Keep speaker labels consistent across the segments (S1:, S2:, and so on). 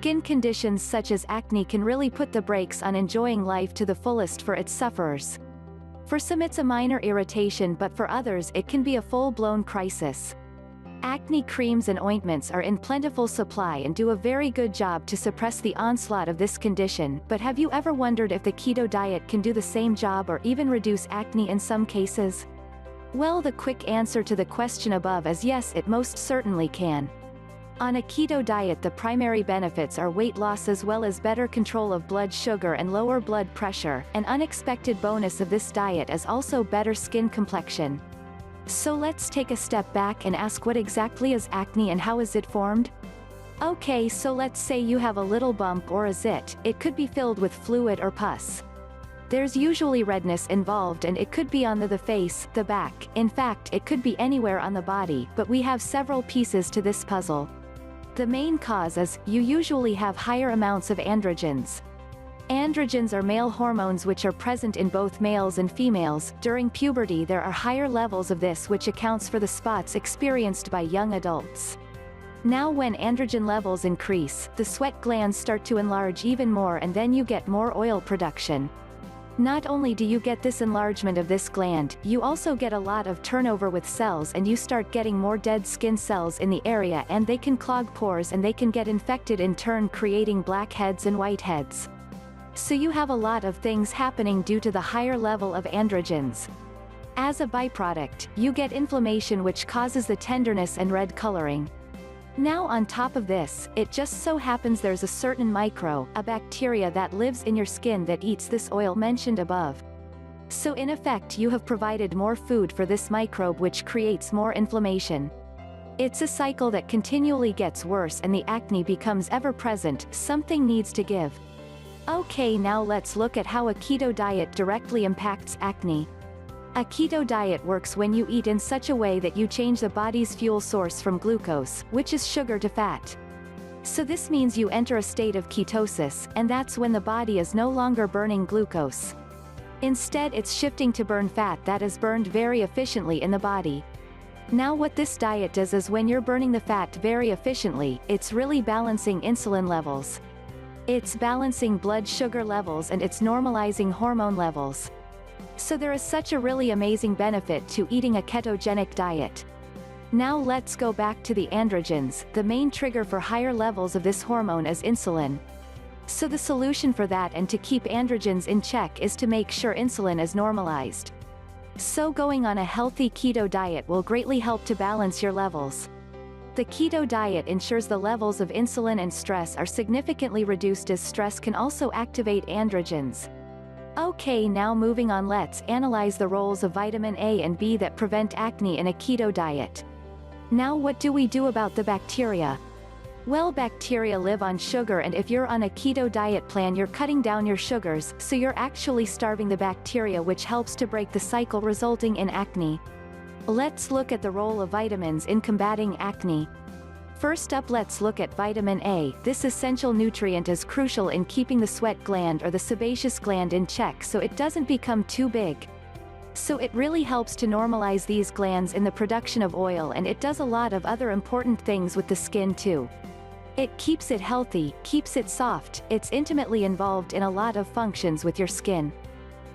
S1: skin conditions such as acne can really put the brakes on enjoying life to the fullest for its sufferers. For some it's a minor irritation, but for others it can be a full-blown crisis. Acne creams and ointments are in plentiful supply and do a very good job to suppress the onslaught of this condition, but have you ever wondered if the keto diet can do the same job or even reduce acne in some cases? Well, the quick answer to the question above is yes, it most certainly can. On a keto diet, the primary benefits are weight loss as well as better control of blood sugar and lower blood pressure. An unexpected bonus of this diet is also better skin complexion. So let's take a step back and ask, what exactly is acne and how is it formed? Okay, so let's say you have a little bump or a zit. It could be filled with fluid or pus. There's usually redness involved and it could be on the face, the back, in fact it could be anywhere on the body, but we have several pieces to this puzzle. The main cause is, you usually have higher amounts of androgens. Androgens are male hormones which are present in both males and females. During puberty there are higher levels of this, which accounts for the spots experienced by young adults. Now when androgen levels increase, the sweat glands start to enlarge even more and then you get more oil production. Not only do you get this enlargement of this gland, you also get a lot of turnover with cells and you start getting more dead skin cells in the area, and they can clog pores and they can get infected, in turn creating blackheads and whiteheads. So you have a lot of things happening due to the higher level of androgens. As a byproduct, you get inflammation which causes the tenderness and red coloring. Now on top of this, it just so happens there's a certain a bacteria that lives in your skin that eats this oil mentioned above. So in effect you have provided more food for this microbe, which creates more inflammation. It's a cycle that continually gets worse and the acne becomes ever present. Something needs to give. Okay, now let's look at how a keto diet directly impacts acne. A keto diet works when you eat in such a way that you change the body's fuel source from glucose, which is sugar, to fat. So this means you enter a state of ketosis, and that's when the body is no longer burning glucose. Instead it's shifting to burn fat that is burned very efficiently in the body. Now what this diet does is, when you're burning the fat very efficiently, it's really balancing insulin levels. It's balancing blood sugar levels and it's normalizing hormone levels. So there is such a really amazing benefit to eating a ketogenic diet. Now let's go back to the androgens. The main trigger for higher levels of this hormone is insulin. So the solution for that and to keep androgens in check is to make sure insulin is normalized. So going on a healthy keto diet will greatly help to balance your levels. The keto diet ensures the levels of insulin and stress are significantly reduced, as stress can also activate androgens. Okay, now moving on, let's analyze the roles of vitamin A and B that prevent acne in a keto diet. Now what do we do about the bacteria? Well, bacteria live on sugar, and if you're on a keto diet plan you're cutting down your sugars, so you're actually starving the bacteria, which helps to break the cycle resulting in acne. Let's look at the role of vitamins in combating acne. First up, let's look at vitamin A. This essential nutrient is crucial in keeping the sweat gland or the sebaceous gland in check so it doesn't become too big. So it really helps to normalize these glands in the production of oil, and it does a lot of other important things with the skin too. It keeps it healthy, keeps it soft, it's intimately involved in a lot of functions with your skin.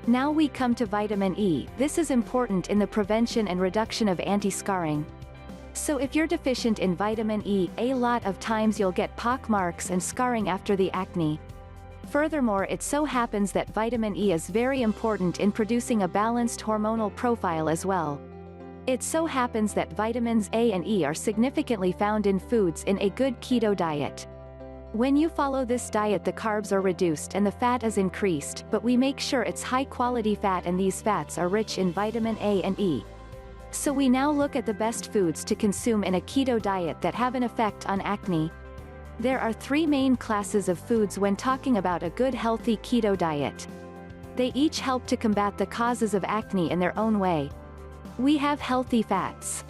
S1: Now we come to vitamin E. This is important in the prevention and reduction of anti-scarring. So if you're deficient in vitamin E, a lot of times you'll get pock marks and scarring after the acne. Furthermore, it so happens that vitamin E is very important in producing a balanced hormonal profile as well. It so happens that vitamins A and E are significantly found in foods in a good keto diet. When you follow this diet, the carbs are reduced and the fat is increased, but we make sure it's high-quality fat, and these fats are rich in vitamin A and E. So we now look at the best foods to consume in a keto diet that have an effect on acne. There are three main classes of foods when talking about a good healthy keto diet. They each help to combat the causes of acne in their own way. We have healthy fats.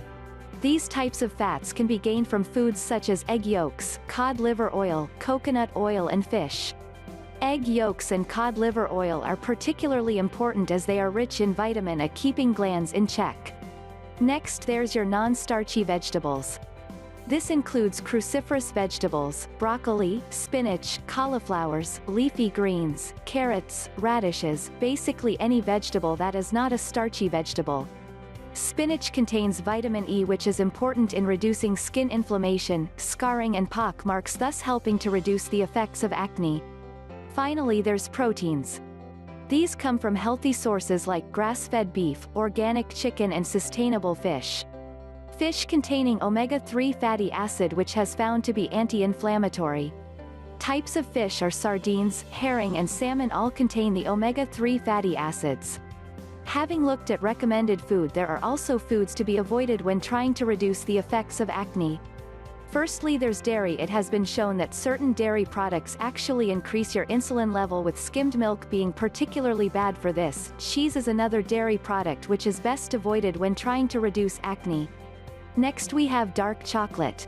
S1: These types of fats can be gained from foods such as egg yolks, cod liver oil, coconut oil and fish. Egg yolks and cod liver oil are particularly important as they are rich in vitamin A, keeping glands in check. Next, there's your non-starchy vegetables. This includes cruciferous vegetables, broccoli, spinach, cauliflowers, leafy greens, carrots, radishes, basically any vegetable that is not a starchy vegetable. Spinach contains vitamin E, which is important in reducing skin inflammation, scarring and pock marks, thus helping to reduce the effects of acne. Finally, there's proteins. These come from healthy sources like grass-fed beef, organic chicken and sustainable fish. Fish containing omega-3 fatty acid, which has found to be anti-inflammatory. Types of fish are sardines, herring and salmon, all contain the omega-3 fatty acids. Having looked at recommended food, there are also foods to be avoided when trying to reduce the effects of acne. Firstly, there's dairy. It has been shown that certain dairy products actually increase your insulin level, with skimmed milk being particularly bad for this. Cheese is another dairy product which is best avoided when trying to reduce acne. Next we have dark chocolate.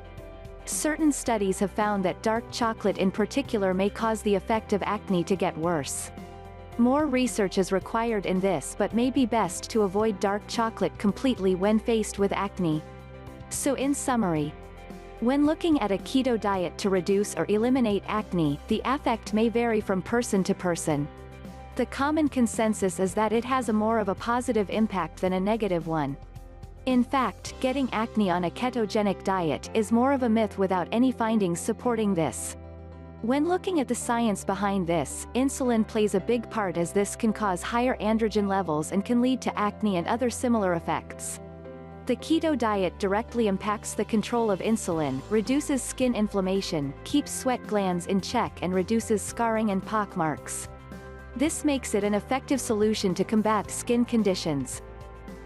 S1: Certain studies have found that dark chocolate in particular may cause the effect of acne to get worse. More research is required in this, but may be best to avoid dark chocolate completely when faced with acne. So in summary, when looking at a keto diet to reduce or eliminate acne, the effect may vary from person to person. The common consensus is that it has more of a positive impact than a negative one. In fact, getting acne on a ketogenic diet is more of a myth without any findings supporting this. When looking at the science behind this, insulin plays a big part, as this can cause higher androgen levels and can lead to acne and other similar effects. The keto diet directly impacts the control of insulin, reduces skin inflammation, keeps sweat glands in check and reduces scarring and pock marks. This makes it an effective solution to combat skin conditions.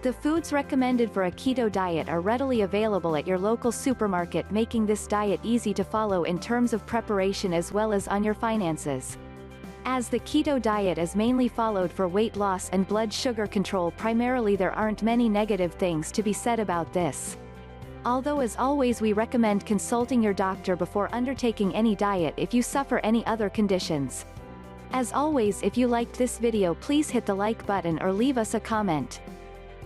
S1: The foods recommended for a keto diet are readily available at your local supermarket, making this diet easy to follow in terms of preparation as well as on your finances. As the keto diet is mainly followed for weight loss and blood sugar control primarily, there aren't many negative things to be said about this. Although as always we recommend consulting your doctor before undertaking any diet if you suffer any other conditions. As always, if you liked this video, please hit the like button or leave us a comment.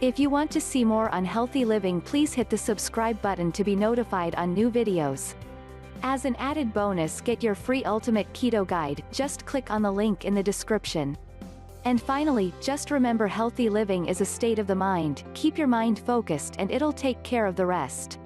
S1: If you want to see more on healthy living, please hit the subscribe button to be notified on new videos. As an added bonus, get your free ultimate keto guide, just click on the link in the description. And finally, just remember, healthy living is a state of the mind. Keep your mind focused and it'll take care of the rest.